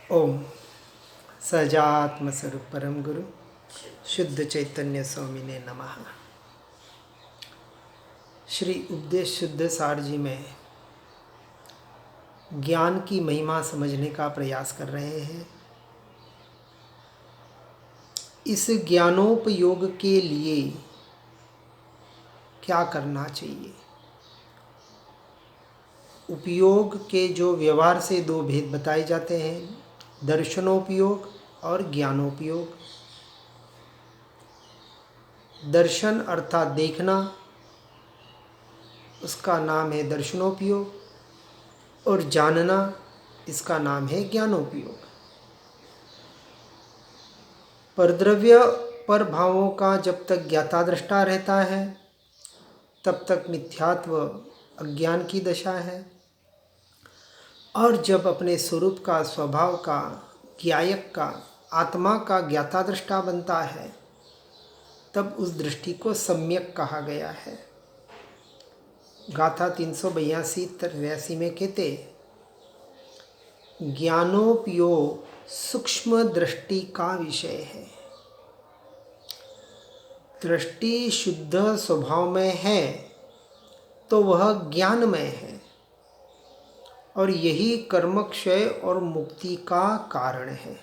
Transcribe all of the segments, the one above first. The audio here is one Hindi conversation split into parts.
ओम सजात्म स्वरूप परम गुरु शुद्ध चैतन्य स्वामिने नमः। श्री उपदेश शुद्ध सार जी में ज्ञान की महिमा समझने का प्रयास कर रहे हैं। इस ज्ञानोपयोग के लिए क्या करना चाहिए? उपयोग के जो व्यवहार से दो भेद बताए जाते हैं, दर्शनोपयोग और ज्ञानोपयोग। दर्शन अर्थात देखना, उसका नाम है दर्शनोपयोग, और जानना, इसका नाम है ज्ञानोपयोग। परद्रव्य पर भावों का जब तक ज्ञाता दृष्टा रहता है तब तक मिथ्यात्व अज्ञान की दशा है, और जब अपने स्वरूप का, स्वभाव का, ज्ञायक का, आत्मा का ज्ञाता दृष्टा बनता है तब उस दृष्टि को सम्यक कहा गया है। गाथा 382-83 में कहते, ज्ञानोपयोग सूक्ष्म दृष्टि का विषय है। दृष्टि शुद्ध स्वभाव में है तो वह ज्ञानमय है, और यही कर्मक्षय और मुक्ति का कारण है।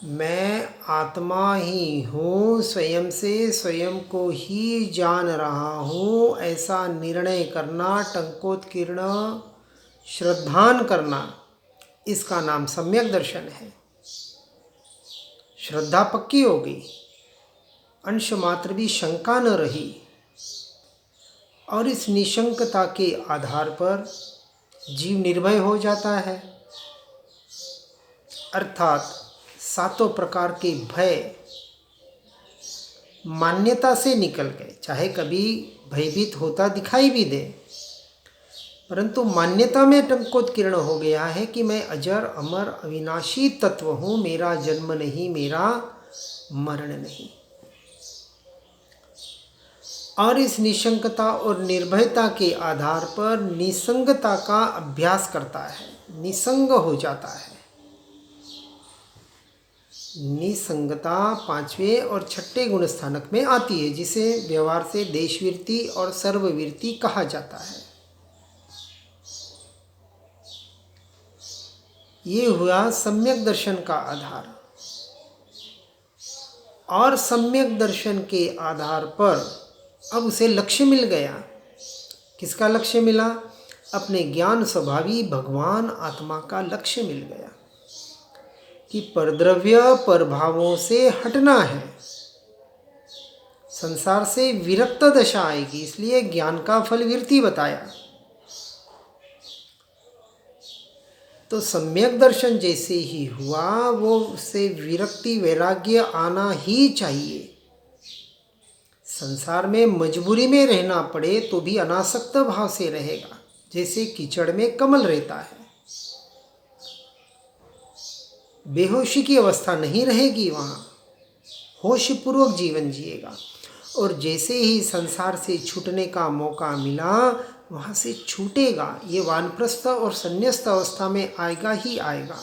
मैं आत्मा ही हूँ, स्वयं से स्वयं को ही जान रहा हूँ, ऐसा निर्णय करना, टंकोत्कीर्ण श्रद्धान करना, इसका नाम सम्यक दर्शन है। श्रद्धा पक्की हो गई, अंश मात्र भी शंका न रही, और इस निशंकता के आधार पर जीव निर्भय हो जाता है। अर्थात सातों प्रकार के भय मान्यता से निकल गए। चाहे कभी भयभीत होता दिखाई भी दे, परंतु मान्यता में टंकोत्कीर्ण हो गया है कि मैं अजर अमर अविनाशी तत्व हूँ, मेरा जन्म नहीं, मेरा मरण नहीं। और इस निशंकता और निर्भयता के आधार पर निसंगता का अभ्यास करता है, निसंग हो जाता है। निसंगता 5वें और 6ठे गुण स्थानक में आती है, जिसे व्यवहार से देशवीरति और सर्ववीरति कहा जाता है। ये हुआ सम्यक दर्शन का आधार। और सम्यक दर्शन के आधार पर अब उसे लक्ष्य मिल गया। किसका लक्ष्य मिला? अपने ज्ञान स्वभावी भगवान आत्मा का लक्ष्य मिल गया कि परद्रव्य परभावों से हटना है, संसार से विरक्त दशा आएगी, इसलिए ज्ञान का फल विरति बताया। तो सम्यक दर्शन जैसे ही हुआ, वो उससे विरक्ति वैराग्य आना ही चाहिए। संसार में मजबूरी में रहना पड़े तो भी अनासक्त भाव से रहेगा, जैसे कीचड़ में कमल रहता है। बेहोशी की अवस्था नहीं रहेगी, वहाँ होशपूर्वक जीवन जिएगा। और जैसे ही संसार से छूटने का मौका मिला, वहाँ से छूटेगा। ये वानप्रस्थ और संन्यस्त अवस्था में आएगा ही आएगा,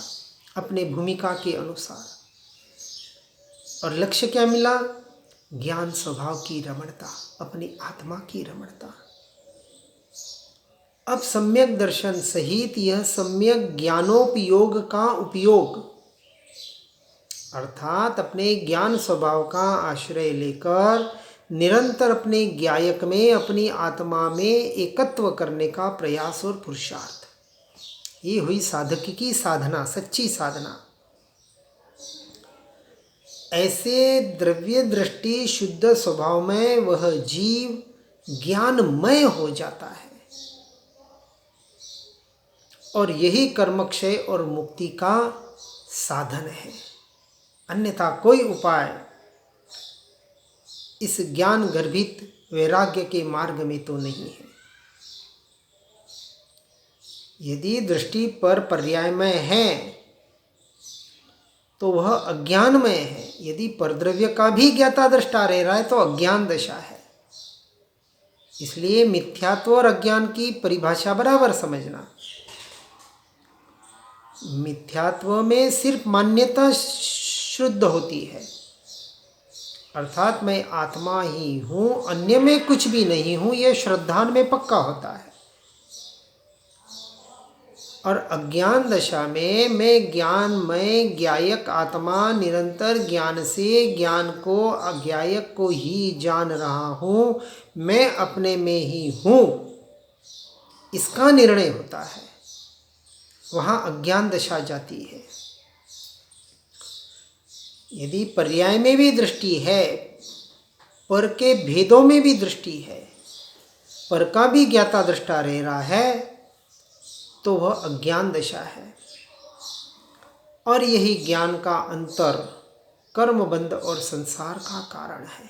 अपने भूमिका के अनुसार। और लक्ष्य क्या मिला? ज्ञान स्वभाव की रमणता, अपनी आत्मा की रमणता। अब सम्यक दर्शन सहित यह सम्यक ज्ञानोपयोग का उपयोग, अर्थात अपने ज्ञान स्वभाव का आश्रय लेकर निरंतर अपने ज्ञायक में, अपनी आत्मा में एकत्व करने का प्रयास और पुरुषार्थ, ये हुई साधक की साधना, सच्ची साधना। ऐसे द्रव्य दृष्टि शुद्ध स्वभाव में वह जीव ज्ञानमय हो जाता है, और यही कर्मक्षय और मुक्ति का साधन है। अन्यथा कोई उपाय इस ज्ञान गर्भित वैराग्य के मार्ग में तो नहीं है। यदि दृष्टि पर पर्यायमय है तो वह अज्ञानमय है। यदि परद्रव्य का भी ज्ञाता दृष्टा रह रहा है तो अज्ञान दशा है। इसलिए मिथ्यात्व और अज्ञान की परिभाषा बराबर समझना। मिथ्यात्व में सिर्फ मान्यता शुद्ध होती है, अर्थात मैं आत्मा ही हूँ, अन्य में कुछ भी नहीं हूँ, यह श्रद्धान में पक्का होता है। और अज्ञान दशा में मैं ज्ञानमय ज्ञायक आत्मा निरंतर ज्ञान से ज्ञान को अज्ञायक को ही जान रहा हूँ, मैं अपने में ही हूँ, इसका निर्णय होता है। वहाँ अज्ञान दशा जाती है। यदि पर्याय में भी दृष्टि है, पर के भेदों में भी दृष्टि है, पर का भी ज्ञाता दृष्टा रह रहा है, तो वह अज्ञान दशा है। और यही ज्ञान का अंतर कर्मबंध और संसार का कारण है।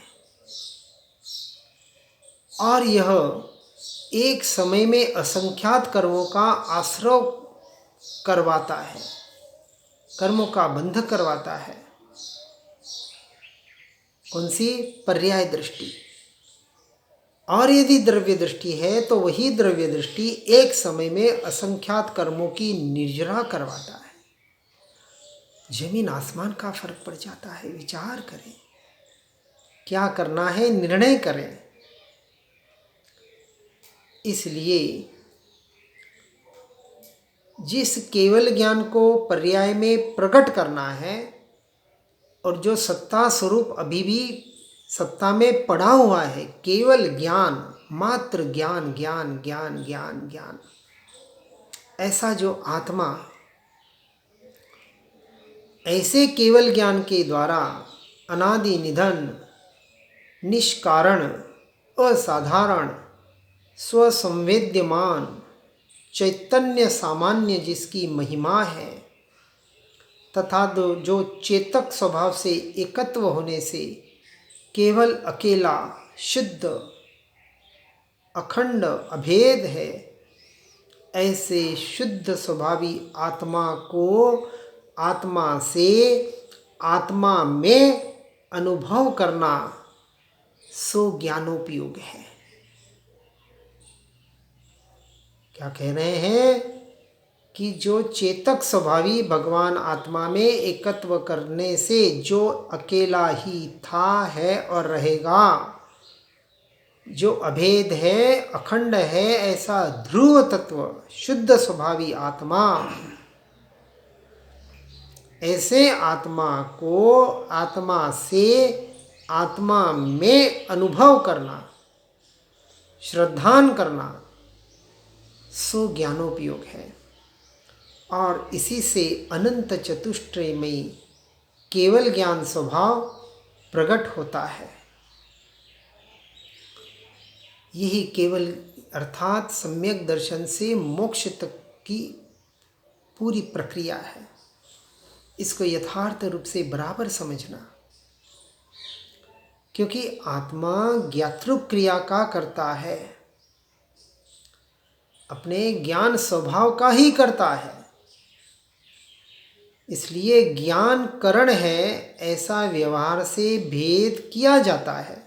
और यह एक समय में असंख्यात कर्मों का आश्रय करवाता है, कर्मों का बंध करवाता है। कौन सी? पर्याय दृष्टि। और यदि द्रव्य दृष्टि है तो वही द्रव्य दृष्टि एक समय में असंख्यात कर्मों की निर्जरा करवाता है। जमीन आसमान का फर्क पड़ जाता है। विचार करें, क्या करना है, निर्णय करें। इसलिए जिस केवल ज्ञान को पर्याय में प्रकट करना है और जो सत्ता स्वरूप अभी भी सत्ता में पड़ा हुआ है, केवल ज्ञान, मात्र ज्ञान, ज्ञान ज्ञान ज्ञान ज्ञान, ऐसा जो आत्मा ऐसे केवल ज्ञान के द्वारा अनादि निधन, निष्कारण, असाधारण, स्वसंवेद्यमान, चैतन्य सामान्य जिसकी महिमा है, तथा जो चेतक स्वभाव से एकत्व होने से केवल अकेला, शुद्ध, अखंड, अभेद है, ऐसे शुद्ध स्वभावी आत्मा को आत्मा से आत्मा में अनुभव करना सो ज्ञानोपयोग है। क्या कह रहे हैं कि जो चेतक स्वभावी भगवान आत्मा में एकत्व करने से जो अकेला ही था, है और रहेगा, जो अभेद है, अखंड है, ऐसा ध्रुव तत्व शुद्ध स्वभावी आत्मा, ऐसे आत्मा को आत्मा से आत्मा में अनुभव करना, श्रद्धान करना, सो ज्ञानोपयोग है। और इसी से अनंत चतुष्टयमयी केवल ज्ञान स्वभाव प्रकट होता है। यही केवल अर्थात सम्यक दर्शन से मोक्ष तक की पूरी प्रक्रिया है। इसको यथार्थ रूप से बराबर समझना, क्योंकि आत्मा ज्ञातृक क्रिया का करता है, अपने ज्ञान स्वभाव का ही करता है। इसलिए ज्ञान करण है, ऐसा व्यवहार से भेद किया जाता है।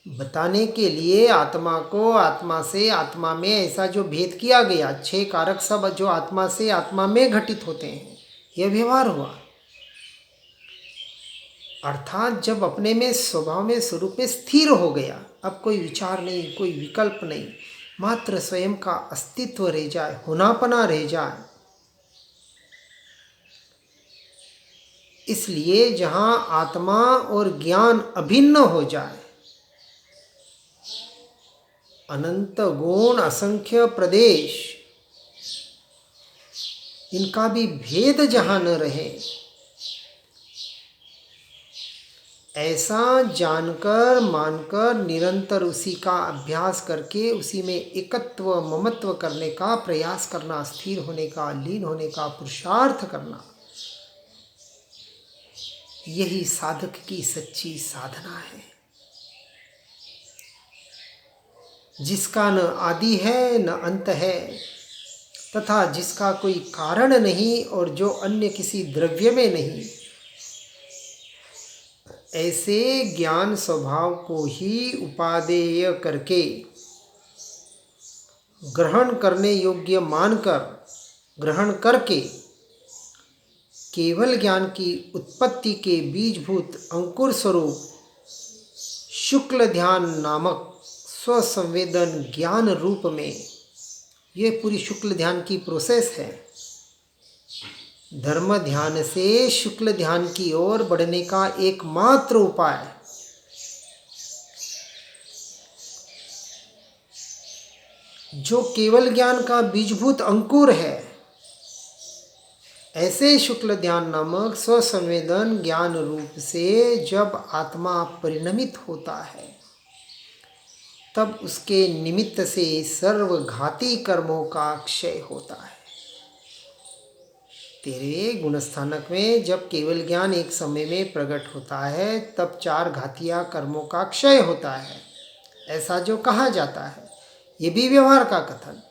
बताने के लिए आत्मा को आत्मा से आत्मा में ऐसा जो भेद किया गया, 6 कारक सब जो आत्मा से आत्मा में घटित होते हैं, यह व्यवहार हुआ। अर्थात जब अपने में स्वभाव में स्वरूप में स्थिर हो गया, अब कोई विचार नहीं, कोई विकल्प नहीं, मात्र स्वयं का अस्तित्व रह जाए, होनापना रह जाए। इसलिए जहाँ आत्मा और ज्ञान अभिन्न हो जाए, अनंत गुण, असंख्य प्रदेश, इनका भी भेद जहाँ न रहे, ऐसा जानकर मानकर निरंतर उसी का अभ्यास करके उसी में एकत्व ममत्व करने का प्रयास करना, स्थिर होने का, लीन होने का पुरुषार्थ करना, यही साधक की सच्ची साधना है, जिसका न आदि है न अंत है, तथा जिसका कोई कारण नहीं और जो अन्य किसी द्रव्य में नहीं। ऐसे ज्ञान स्वभाव को ही उपादेय करके ग्रहण करने योग्य मानकर ग्रहण करके केवल ज्ञान की उत्पत्ति के बीजभूत अंकुर स्वरूप शुक्ल ध्यान नामक स्वसंवेदन ज्ञान रूप में, ये पूरी शुक्ल ध्यान की प्रोसेस है। धर्म ध्यान से शुक्ल ध्यान की ओर बढ़ने का एकमात्र उपाय जो केवल ज्ञान का बीजभूत अंकुर है, ऐसे शुक्ल ध्यान नामक स्वसंवेदन ज्ञान रूप से जब आत्मा परिणमित होता है, तब उसके निमित्त से सर्वघाती कर्मों का क्षय होता है। तेरे गुणस्थानक में जब केवल ज्ञान एक समय में प्रकट होता है, तब 4 घातिया कर्मों का क्षय होता है, ऐसा जो कहा जाता है। ये भी व्यवहार का कथन।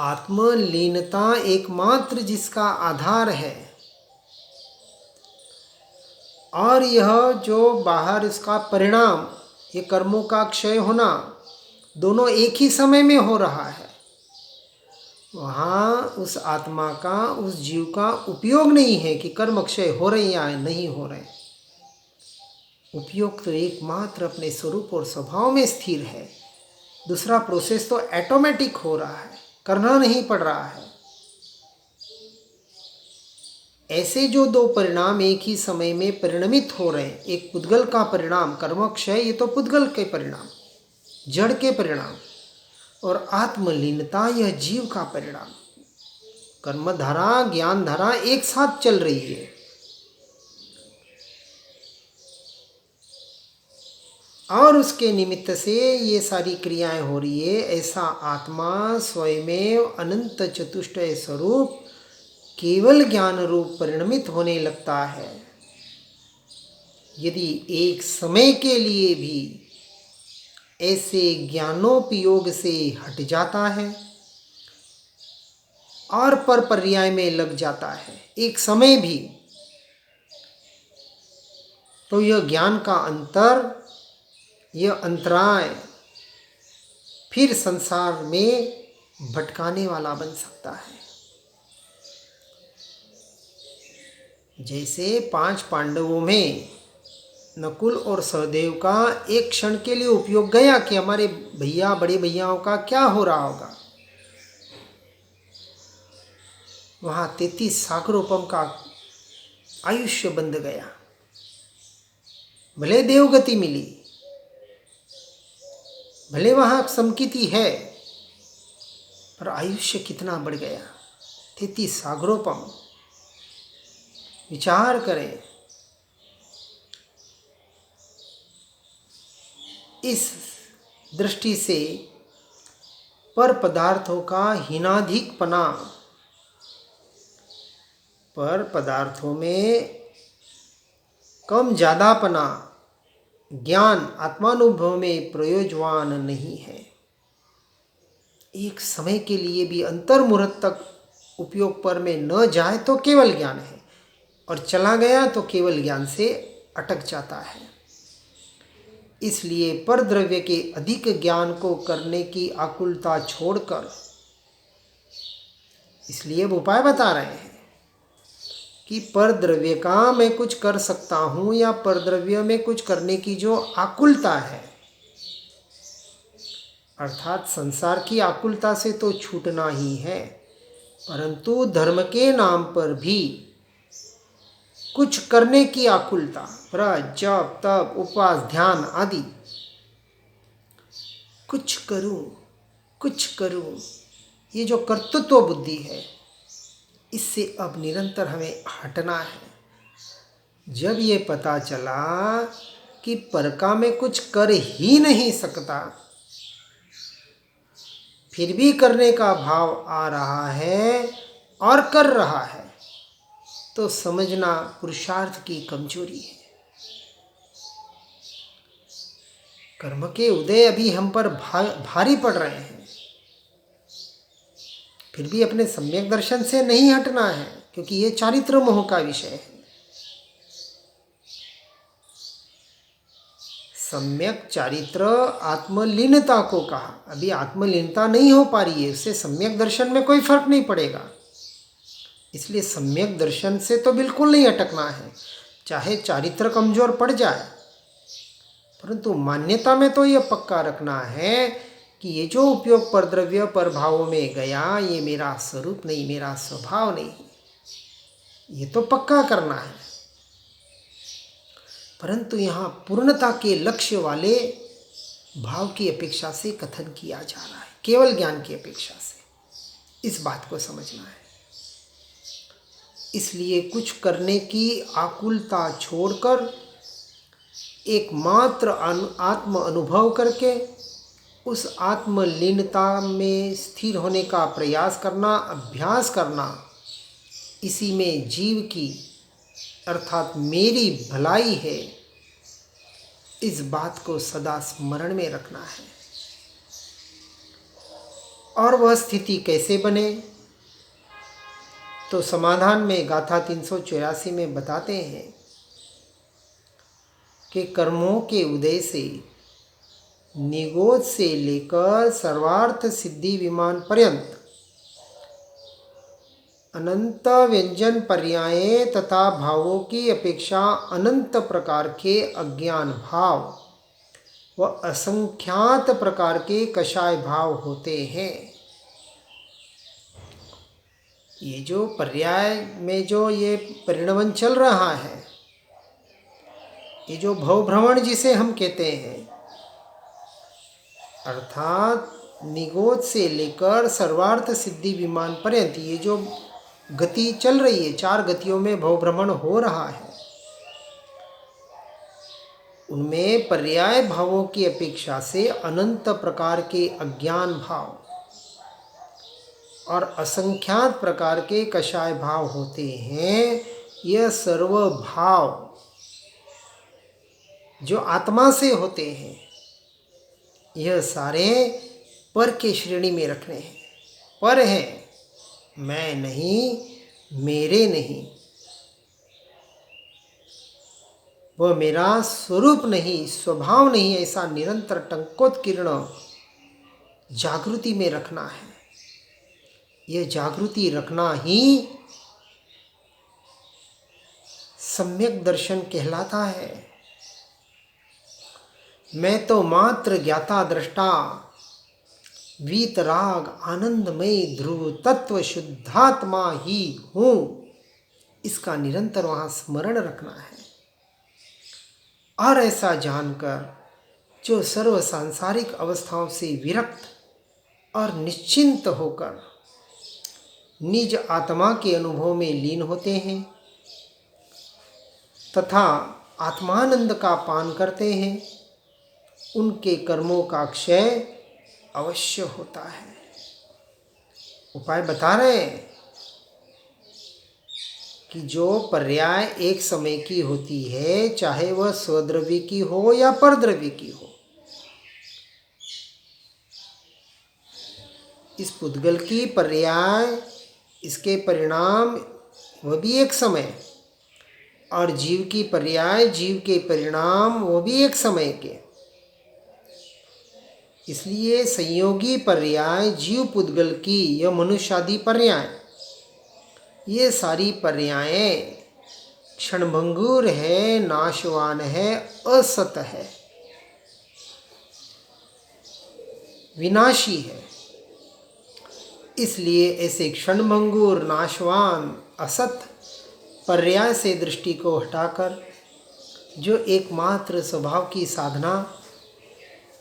आत्मलीनता एकमात्र जिसका आधार है, और यह जो बाहर इसका परिणाम, ये कर्मों का क्षय होना, दोनों एक ही समय में हो रहा है। वहाँ उस आत्मा का, उस जीव का उपयोग नहीं है कि कर्म क्षय हो रहे या नहीं हो रहे। उपयोग तो एकमात्र अपने स्वरूप और स्वभाव में स्थिर है। दूसरा प्रोसेस तो ऑटोमेटिक हो रहा है, करना नहीं पड़ रहा है। ऐसे जो 2 परिणाम एक ही समय में परिणमित हो रहे हैं, एक पुद्गल का परिणाम कर्मक्षय, ये तो पुद्गल के परिणाम, जड़ के परिणाम, और आत्मलीनता यह जीव का परिणाम। कर्मधारा ज्ञान धारा एक साथ चल रही है, और उसके निमित्त से ये सारी क्रियाएं हो रही है। ऐसा आत्मा स्वयमेव अनंत चतुष्टय स्वरूप केवल ज्ञान रूप परिणमित होने लगता है। यदि एक समय के लिए भी ऐसे ज्ञानोपयोग से हट जाता है और पर पर्याय में लग जाता है एक समय भी, तो यह ज्ञान का अंतर, यह अंतराय फिर संसार में भटकाने वाला बन सकता है। जैसे 5 पांडवों में नकुल और सहदेव का एक क्षण के लिए उपयोग गया कि हमारे भैया, बड़े भैयाओं का क्या हो रहा होगा, वहाँ 33 सागरोपम का आयुष्य बंध गया। भले देवगति मिली, भले वहाँ समकिति है, पर आयुष्य कितना बढ़ गया, 33 सागरोपम। विचार करें, इस दृष्टि से पर पदार्थों का हीनाधिकपना, पर पदार्थों में कम ज़्यादापना ज्ञान आत्मानुभव में प्रयोजवान नहीं है। एक समय के लिए भी अंतर्मुहूर्त तक उपयोग पर में न जाए तो केवल ज्ञान है, और चला गया तो केवल ज्ञान से अटक जाता है। इसलिए पर द्रव्य के अधिक ज्ञान को करने की आकुलता छोड़कर, इसलिए वो उपाय बता रहे हैं कि पर द्रव्य का मैं कुछ कर सकता हूँ, या पर द्रव्य में कुछ करने की जो आकुलता है, अर्थात संसार की आकुलता से तो छूटना ही है, परंतु धर्म के नाम पर भी कुछ करने की आकुलता, व्रत, जप, तप, उपवास, ध्यान आदि, कुछ करूं, ये जो कर्तृत्व बुद्धि है, इससे अब निरंतर हमें हटना है। जब ये पता चला कि पर का मैं कुछ कर ही नहीं सकता, फिर भी करने का भाव आ रहा है और कर रहा है, तो समझना पुरुषार्थ की कमजोरी है। कर्म के उदय अभी हम पर भारी पड़ रहे हैं, फिर भी अपने सम्यक दर्शन से नहीं हटना है, क्योंकि ये चारित्र मोह का विषय है। सम्यक चारित्र आत्मलीनता को कहा। अभी आत्मलीनता नहीं हो पा रही है, उससे सम्यक दर्शन में कोई फर्क नहीं पड़ेगा। इसलिए सम्यक दर्शन से तो बिल्कुल नहीं अटकना है, चाहे चारित्र कमजोर पड़ जाए, परंतु मान्यता में तो यह पक्का रखना है कि ये जो उपयोग पर द्रव्य पर भावों में गया, ये मेरा स्वरूप नहीं, मेरा स्वभाव नहीं, ये तो पक्का करना है। परंतु यहाँ पूर्णता के लक्ष्य वाले भाव की अपेक्षा से कथन किया जा रहा है, केवल ज्ञान की अपेक्षा से। इस बात को समझना है। इसलिए कुछ करने की आकुलता छोड़कर एकमात्र आत्म अनुभव करके उस आत्मलीनता में स्थिर होने का प्रयास करना, अभ्यास करना, इसी में जीव की अर्थात मेरी भलाई है, इस बात को सदा स्मरण में रखना है। और वह स्थिति कैसे बने, तो समाधान में गाथा 384 में बताते हैं कि कर्मों के उदय से निगोद से लेकर सर्वार्थ सिद्धि विमान पर्यंत अनंत व्यंजन पर्याय तथा भावों की अपेक्षा अनंत प्रकार के अज्ञान भाव व असंख्यात प्रकार के कषाय भाव होते हैं। ये जो पर्याय में जो ये परिणमन चल रहा है, ये जो भव भ्रमण जिसे हम कहते हैं, अर्थात निगोद से लेकर सर्वार्थ सिद्धि विमान पर्यंत ये जो गति चल रही है, 4 गतियों में भव भ्रमण हो रहा है, उनमें पर्याय भावों की अपेक्षा से अनंत प्रकार के अज्ञान भाव और असंख्यात प्रकार के कषाय भाव होते हैं। यह सर्व भाव जो आत्मा से होते हैं, यह सारे पर के श्रेणी में रखने हैं। पर हैं, मैं नहीं, मेरे नहीं, वह मेरा स्वरूप नहीं, स्वभाव नहीं, ऐसा निरंतर टंकोत्कीर्ण जागृति में रखना है। यह जागृति रखना ही सम्यक दर्शन कहलाता है। मैं तो मात्र ज्ञाता दृष्टा वीतराग आनंदमय ध्रुव तत्व शुद्धात्मा ही हूँ, इसका निरंतर वहाँ स्मरण रखना है। और ऐसा जानकर जो सर्व सांसारिक अवस्थाओं से विरक्त और निश्चिंत होकर निज आत्मा के अनुभव में लीन होते हैं तथा आत्मानंद का पान करते हैं, उनके कर्मों का क्षय अवश्य होता है। उपाय बता रहे हैं कि जो पर्याय एक समय की होती है, चाहे वह स्वद्रव्य की हो या परद्रव्य की हो, इस पुद्गल की पर्याय, इसके परिणाम वह भी एक समय, और जीव की पर्याय, जीव के परिणाम वो भी एक समय के। इसलिए संयोगी पर्याय जीव पुद्गल की, यह मनुष्यादि पर्याय, ये सारी पर्यायें क्षणभंगुर है, नाशवान है, असत है, विनाशी है। इसलिए ऐसे क्षणभंगुर, नाशवान, असत पर्याय से दृष्टि को हटाकर जो एकमात्र स्वभाव की साधना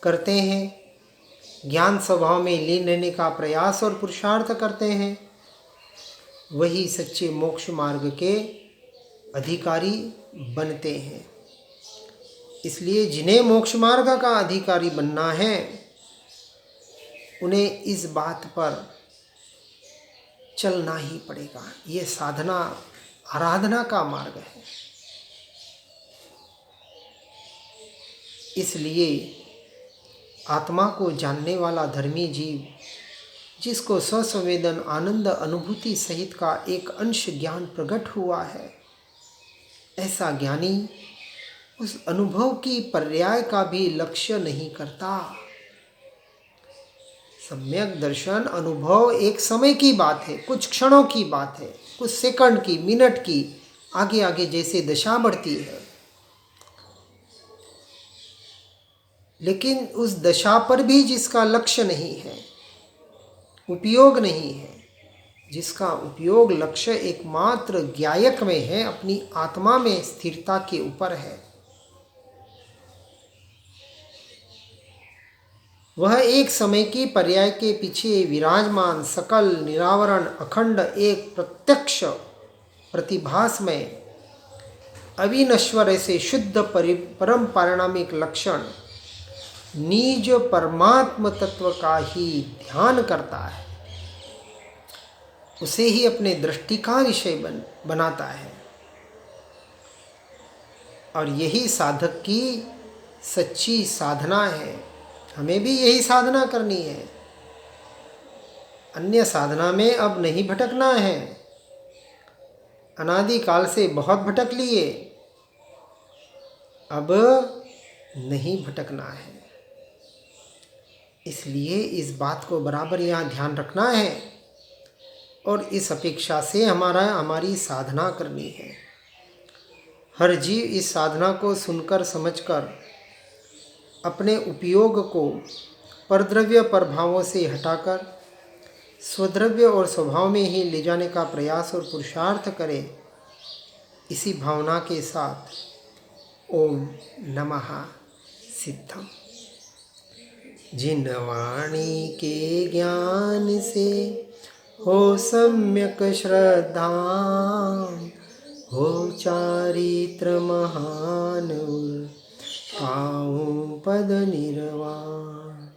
करते हैं, ज्ञान स्वभाव में लीन रहने का प्रयास और पुरुषार्थ करते हैं, वही सच्चे मोक्ष मार्ग के अधिकारी बनते हैं। इसलिए जिन्हें मोक्ष मार्ग का अधिकारी बनना है, उन्हें इस बात पर चलना ही पड़ेगा। ये साधना, आराधना का मार्ग है। इसलिए आत्मा को जानने वाला धर्मी जीव, जिसको स्वसंवेदन आनंद अनुभूति सहित का एक अंश ज्ञान प्रकट हुआ है, ऐसा ज्ञानी उस अनुभव की पर्याय का भी लक्ष्य नहीं करता। सम्यक दर्शन अनुभव एक समय की बात है, कुछ क्षणों की बात है, कुछ सेकंड की, मिनट की, आगे आगे जैसे दशा बढ़ती है। लेकिन उस दशा पर भी जिसका लक्ष्य नहीं है, उपयोग नहीं है, जिसका उपयोग लक्ष्य एकमात्र ज्ञायक में है, अपनी आत्मा में स्थिरता के ऊपर है, वह एक समय की पर्याय के पीछे विराजमान सकल निरावरण अखंड एक प्रत्यक्ष प्रतिभास में अविनश्वर ऐसे शुद्ध परम पारिणामिक लक्षण निज परमात्म तत्व का ही ध्यान करता है, उसे ही अपने दृष्टि का विषय बनाता है। और यही साधक की सच्ची साधना है। हमें भी यही साधना करनी है। अन्य साधना में अब नहीं भटकना है। अनादिकाल से बहुत भटक लिए, अब नहीं भटकना है। इसलिए इस बात को बराबर यहाँ ध्यान रखना है और इस अपेक्षा से हमारी साधना करनी है। हर जीव इस साधना को सुनकर समझकर अपने उपयोग को परद्रव्य प्रभावों से हटाकर स्वद्रव्य और स्वभाव में ही ले जाने का प्रयास और पुरुषार्थ करे। इसी भावना के साथ ओम नमः सिद्धम। जिन वाणी के ज्ञान से हो सम्यक श्रद्धा, हो चारित्र महान, पाऊं पद निर्वाण।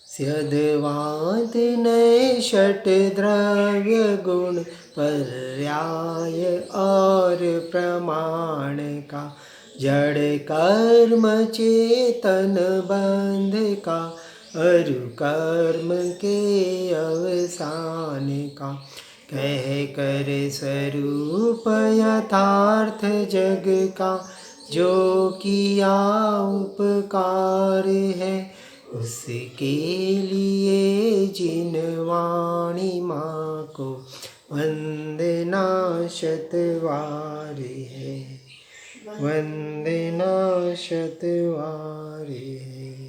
स्यदवाद नए षट द्रव्य गुण पर्याय और प्रमाण का, जड़ कर्म चेतन बंध का, अरु कर्म के अवसान का, कह कर स्वरूप यथार्थ जग का, जो किया उपकार है, उसके लिए जिन वाणी माँ को वंदना शतवार है, वंदना शतवार है।